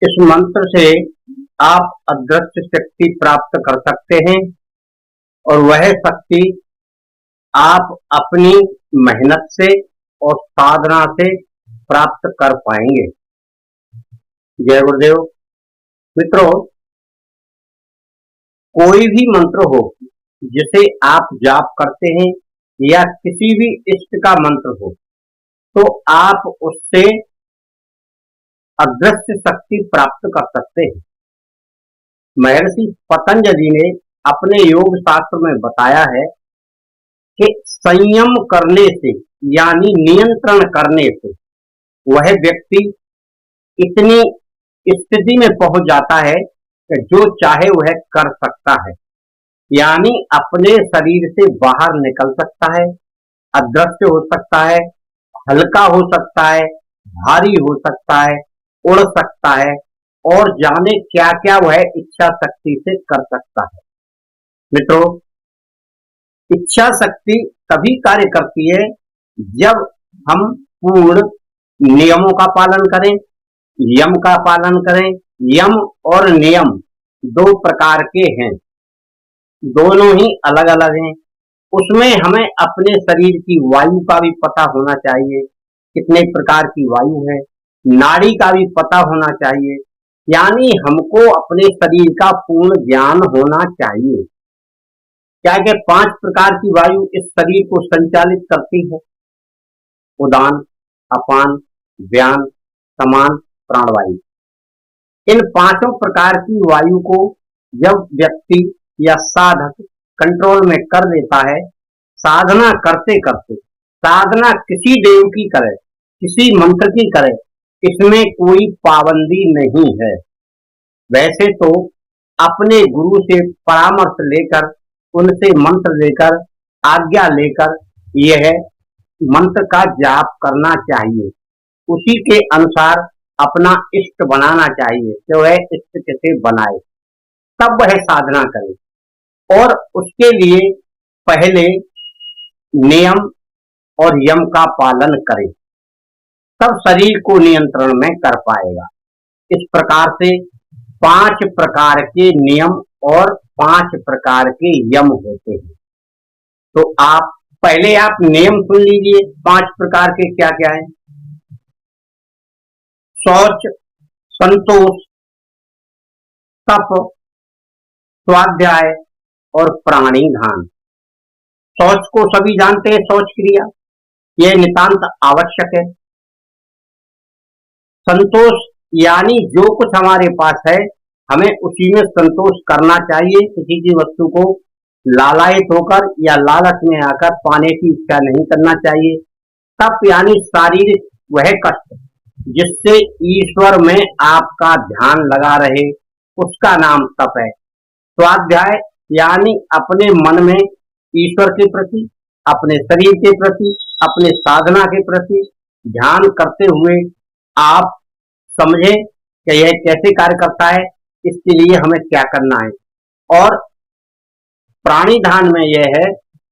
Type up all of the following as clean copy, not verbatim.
इस मंत्र से आप अदृश्य शक्ति प्राप्त कर सकते हैं और वह शक्ति आप अपनी मेहनत से और साधना से प्राप्त कर पाएंगे। जय गुरुदेव। मित्रों, कोई भी मंत्र हो जिसे आप जाप करते हैं या किसी भी इष्ट का मंत्र हो, तो आप उससे अदृश्य शक्ति प्राप्त कर सकते हैं। महर्षि पतंजलि ने अपने योग शास्त्र में बताया है कि संयम करने से यानी नियंत्रण करने से वह व्यक्ति इतनी स्थिति में पहुंच जाता है कि जो चाहे वह कर सकता है, यानी अपने शरीर से बाहर निकल सकता है, अदृश्य हो सकता है, हल्का हो सकता है, भारी हो सकता है, उड़ सकता है और जाने क्या क्या वह इच्छा शक्ति से कर सकता है। मित्रों, इच्छा शक्ति तभी कार्य करती है जब हम पूर्ण नियमों का पालन करें, यम का पालन करें। यम और नियम दो प्रकार के हैं, दोनों ही अलग अलग हैं। उसमें हमें अपने शरीर की वायु का भी पता होना चाहिए, कितने प्रकार की वायु है, नाड़ी का भी पता होना चाहिए, यानी हमको अपने शरीर का पूर्ण ज्ञान होना चाहिए। क्या कि 5 प्रकार की वायु इस शरीर को संचालित करती है: उदान, अपान, व्यान, समान, प्राणवायु। इन 5 प्रकार की वायु को जब व्यक्ति या साधक कंट्रोल में कर लेता है, साधना करते करते, साधना किसी देव की करे, किसी मंत्र की करे, इसमें कोई पाबंदी नहीं है। वैसे तो अपने गुरु से परामर्श लेकर, उनसे मंत्र लेकर, आज्ञा लेकर यह मंत्र का जाप करना चाहिए। उसी के अनुसार अपना इष्ट बनाना चाहिए कि वह इष्ट कैसे बनाए, तब वह साधना करे। और उसके लिए पहले नियम और यम का पालन करे, तब शरीर को नियंत्रण में कर पाएगा। इस प्रकार से 5 प्रकार के नियम और 5 प्रकार के यम होते हैं। तो पहले आप नियम सुन लीजिए, 5 प्रकार के क्या क्या है: शौच, संतोष, तप, स्वाध्याय और प्राणिधान। शौच को सभी जानते हैं, शौच क्रिया यह नितांत आवश्यक है। संतोष यानी जो कुछ हमारे पास है हमें उसी में संतोष करना चाहिए, किसी की वस्तु को लालायित होकर या लालच में आकर पाने की इच्छा नहीं करना चाहिए। तप यानी शारीरिक वह कष्ट जिससे ईश्वर में आपका ध्यान लगा रहे, उसका नाम तप है। स्वाध्याय यानी अपने मन में ईश्वर के प्रति, अपने शरीर के प्रति, अपने साधना के प्रति ध्यान करते हुए आप समझे कि यह कैसे कार्य करता है, इसके लिए हमें क्या करना है। और प्राणिधान में यह है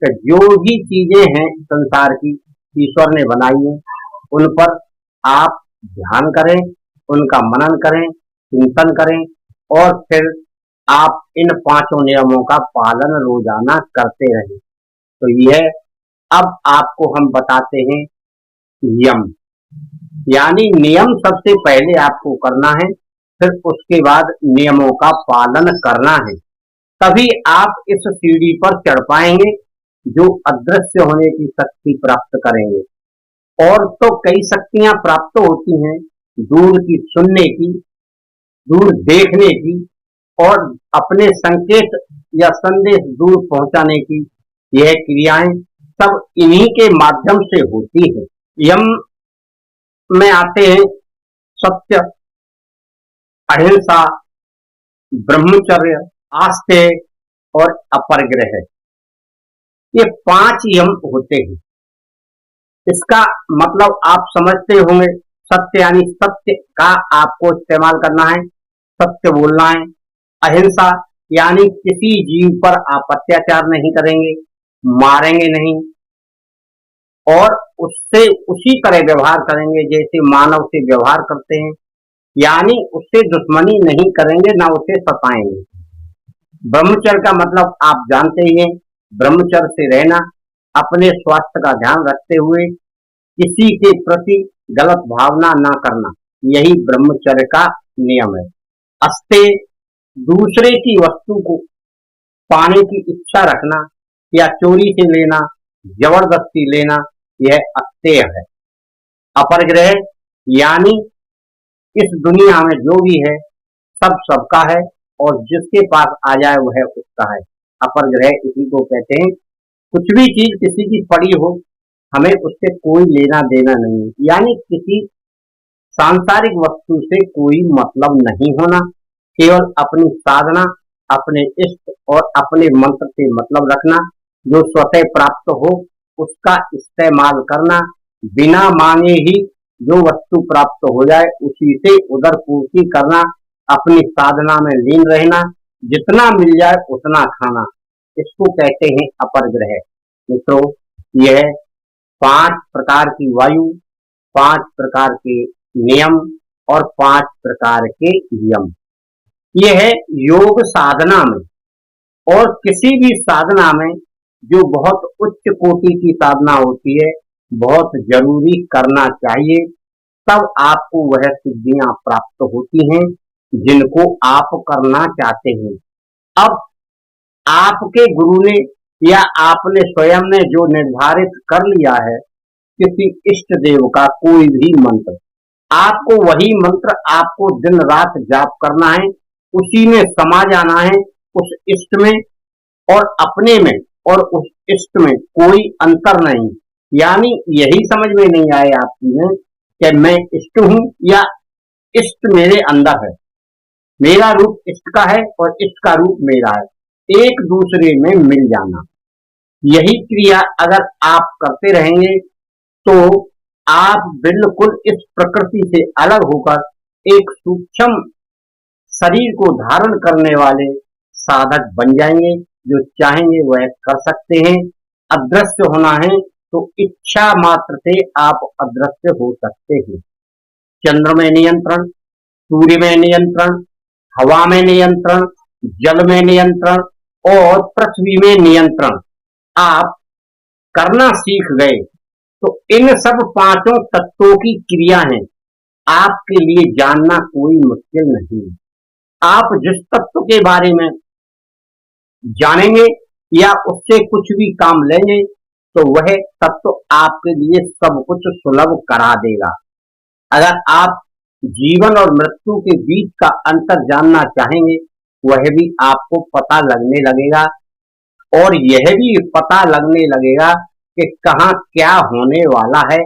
कि जो भी चीजें हैं संसार की ईश्वर ने बनाई है, उन पर आप ध्यान करें, उनका मनन करें, चिंतन करें और फिर आप इन 5 नियमों का पालन रोजाना करते रहें। तो यह अब आपको हम बताते हैं यम, यानी नियम सबसे पहले आपको करना है, फिर उसके बाद नियमों का पालन करना है, तभी आप इस सीढ़ी पर चढ़ पाएंगे जो अदृश्य होने की शक्ति प्राप्त करेंगे। और तो कई शक्तियां प्राप्त होती हैं, दूर की सुनने की, दूर देखने की और अपने संकेत या संदेश दूर पहुंचाने की, यह क्रियाएं सब इन्हीं के माध्यम से होती है। यम में आते हैं सत्य, अहिंसा, ब्रह्मचर्य, आस्तेय और अपरिग्रह। ये 5 यम होते हैं। इसका मतलब आप समझते होंगे, सत्य यानी सत्य का आपको इस्तेमाल करना है, सत्य बोलना है। अहिंसा यानी किसी जीव पर आप अत्याचार नहीं करेंगे, मारेंगे नहीं और उससे उसी तरह व्यवहार करेंगे जैसे मानव से व्यवहार करते हैं। यानी उससे दुश्मनी नहीं करेंगे, ना उसे सताएंगे। ब्रह्मचर्य का मतलब आप जानते ही हैं, ब्रह्मचर्य से रहना, अपने स्वास्थ्य का ध्यान रखते हुए किसी के प्रति गलत भावना ना करना, यही ब्रह्मचर्य का नियम है। अस्ते, दूसरे की वस्तु को पाने की इच्छा रखना या चोरी से लेना, जबरदस्ती लेना, यह अस्तेय है। अपरग्रह यानी इस दुनिया में जो भी है सब सबका है, और जिसके पास आ जाए वह उसका है। अपरग्रह इसी को कहते हैं। कुछ भी चीज किसी की पड़ी हो, हमें उससे कोई लेना देना नहीं, यानी किसी सांसारिक वस्तु से कोई मतलब नहीं होना, केवल अपनी साधना, अपने इष्ट और अपने मंत्र से मतलब रखना, जो स्वतः प्राप्त हो उसका इस्तेमाल करना, बिना मांगे ही जो वस्तु प्राप्त हो जाए उसी से उदर पूर्ति करना, अपनी साधना में लीन रहना, जितना मिल जाए उतना खाना, इसको कहते हैं अपरग्रह। मित्रों, यह 5 प्रकार की वायु, 5 प्रकार के नियम और 5 प्रकार के यम, यह है योग साधना में। और किसी भी साधना में जो बहुत उच्च कोटि की साधना होती है, बहुत जरूरी करना चाहिए, तब आपको वह सिद्धियां प्राप्त होती हैं जिनको आप करना चाहते हैं। अब आपके गुरु ने या आपने स्वयं ने जो निर्धारित कर लिया है किसी इष्ट देव का कोई भी मंत्र, आपको वही मंत्र आपको दिन रात जाप करना है, उसी में समा जाना है, उस इष्ट में और अपने में और उस इष्ट में कोई अंतर नहीं। यानी यही समझ में नहीं आए आपकी में कि मैं इष्ट हूं या इष्ट मेरे अंदर है, मेरा रूप इष्ट का है और इष्ट का रूप मेरा है, एक दूसरे में मिल जाना। यही क्रिया अगर आप करते रहेंगे तो आप बिल्कुल इस प्रकृति से अलग होकर एक सूक्ष्म शरीर को धारण करने वाले साधक बन जाएंगे। जो चाहेंगे वह कर सकते हैं। अदृश्य होना है तो इच्छा मात्र से आप अदृश्य हो सकते हैं। चंद्र में नियंत्रण, सूर्य में नियंत्रण, हवा में नियंत्रण, जल में नियंत्रण और पृथ्वी में नियंत्रण आप करना सीख गए तो इन सब पांचों तत्वों की क्रिया है आपके लिए जानना कोई मुश्किल नहीं है। आप जिस तत्व के बारे में जानेंगे या उससे कुछ भी काम लेंगे तो वह तत्व आपके लिए सब कुछ सुलभ करा देगा। अगर आप जीवन और मृत्यु के बीच का अंतर जानना चाहेंगे, वह भी आपको पता लगने लगेगा। और यह भी पता लगने लगेगा कि कहाँ क्या होने वाला है,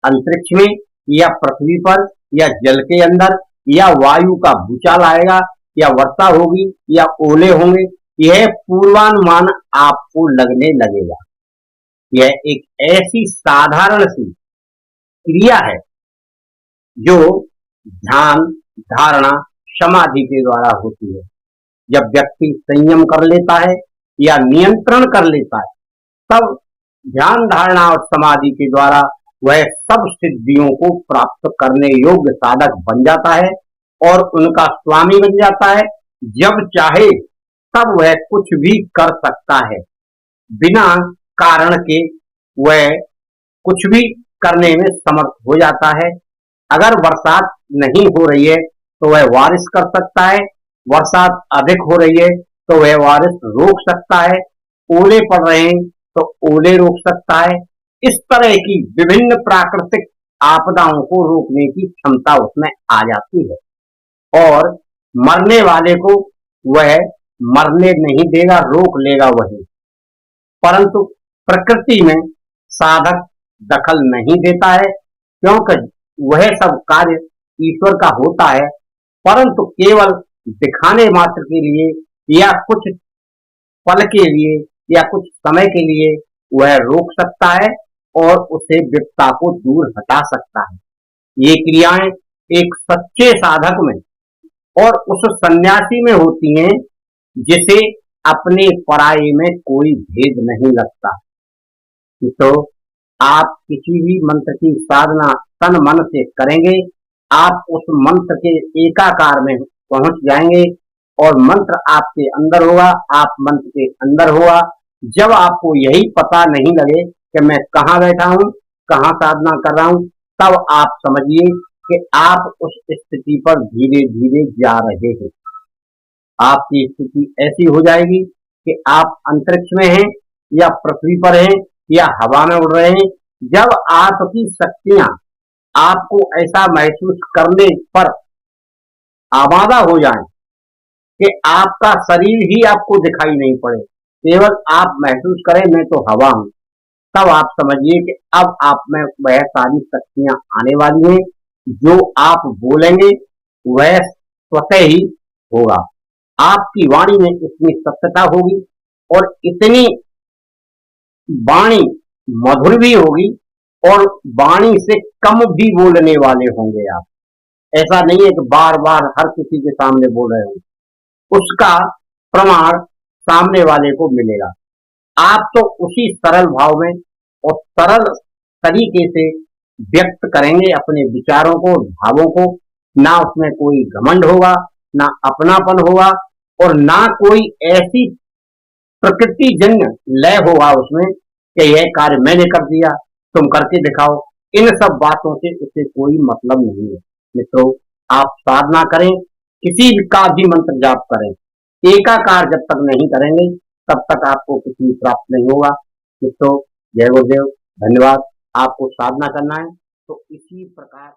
अंतरिक्ष में या पृथ्वी पर या जल के अंदर, या वायु का भूचाल आएगा या वर्षा होगी या ओले होंगे, यह पूर्वानुमान आपको लगने लगेगा। यह एक ऐसी साधारण सी क्रिया है जो ध्यान, धारणा, समाधि के द्वारा होती है। जब व्यक्ति संयम कर लेता है या नियंत्रण कर लेता है, तब ध्यान, धारणा और समाधि के द्वारा वह सब सिद्धियों को प्राप्त करने योग्य साधक बन जाता है और उनका स्वामी बन जाता है। जब चाहे तब वह कुछ भी कर सकता है, बिना कारण के वह कुछ भी करने में समर्थ हो जाता है। अगर बरसात नहीं हो रही है तो वह बारिश कर सकता है, बरसात अधिक हो रही है तो वह बारिश रोक सकता है, ओले पड़ रहे हैं तो ओले रोक सकता है। इस तरह की विभिन्न प्राकृतिक आपदाओं को रोकने की क्षमता उसमें आ जाती है और मरने वाले को वह मरने नहीं देगा, रोक लेगा वही। परंतु प्रकृति में साधक दखल नहीं देता है, क्योंकि वह सब कार्य ईश्वर का होता है, परंतु केवल दिखाने मात्र के लिए या कुछ पल के लिए या कुछ समय के लिए वह रोक सकता है और उसे विपदा को दूर हटा सकता है। ये क्रियाएं एक सच्चे साधक में और उस सन्यासी में होती हैं जिसे अपने पराये में कोई भेद नहीं लगता। तो आप किसी भी मंत्र की साधना तन मन से करेंगे आप उस मंत्र के एकाकार में पहुंच जाएंगे और मंत्र आपके अंदर होगा, आप मंत्र के अंदर होगा। जब आपको यही पता नहीं लगे कि मैं कहाँ बैठा हूँ, कहाँ साधना कर रहा हूँ, तब आप समझिए कि आप उस स्थिति पर धीरे धीरे जा रहे हैं। आपकी स्थिति ऐसी हो जाएगी कि आप अंतरिक्ष में हैं या पृथ्वी पर हैं या हवा में उड़ रहे हैं। जब आपकी शक्तियां आपको ऐसा महसूस करने पर आबादा हो जाएं कि आपका शरीर ही आपको दिखाई नहीं पड़े, केवल आप महसूस करें मैं तो हवा हूं, तब आप समझिए कि अब आप में वह सारी शक्तियां आने वाली हैं। जो आप बोलेंगे वह स्वतः ही होगा। आपकी वाणी में इतनी सत्यता होगी और इतनी वाणी मधुर भी होगी और वाणी से कम भी बोलने वाले होंगे आप। ऐसा नहीं है कि बार बार हर किसी के सामने बोल रहे हो, उसका प्रमाण सामने वाले को मिलेगा। आप तो उसी सरल भाव में और सरल तरीके से व्यक्त करेंगे अपने विचारों को, भावों को। ना उसमें कोई घमंड होगा, ना अपनापन होगा और ना कोई ऐसी प्रकृति जन्य लय होगा उसमें कि यह कार्य मैंने कर दिया, तुम करके दिखाओ। इन सब बातों से उसे कोई मतलब नहीं है। मित्रों, आप साधना करें, किसी का भी मंत्र जाप करें, एकाकार जब तक नहीं करेंगे तब तक आपको कुछ भी प्राप्त नहीं होगा। मित्रों, जय गुरुदेव, धन्यवाद। आपको साधना करना है तो इसी प्रकार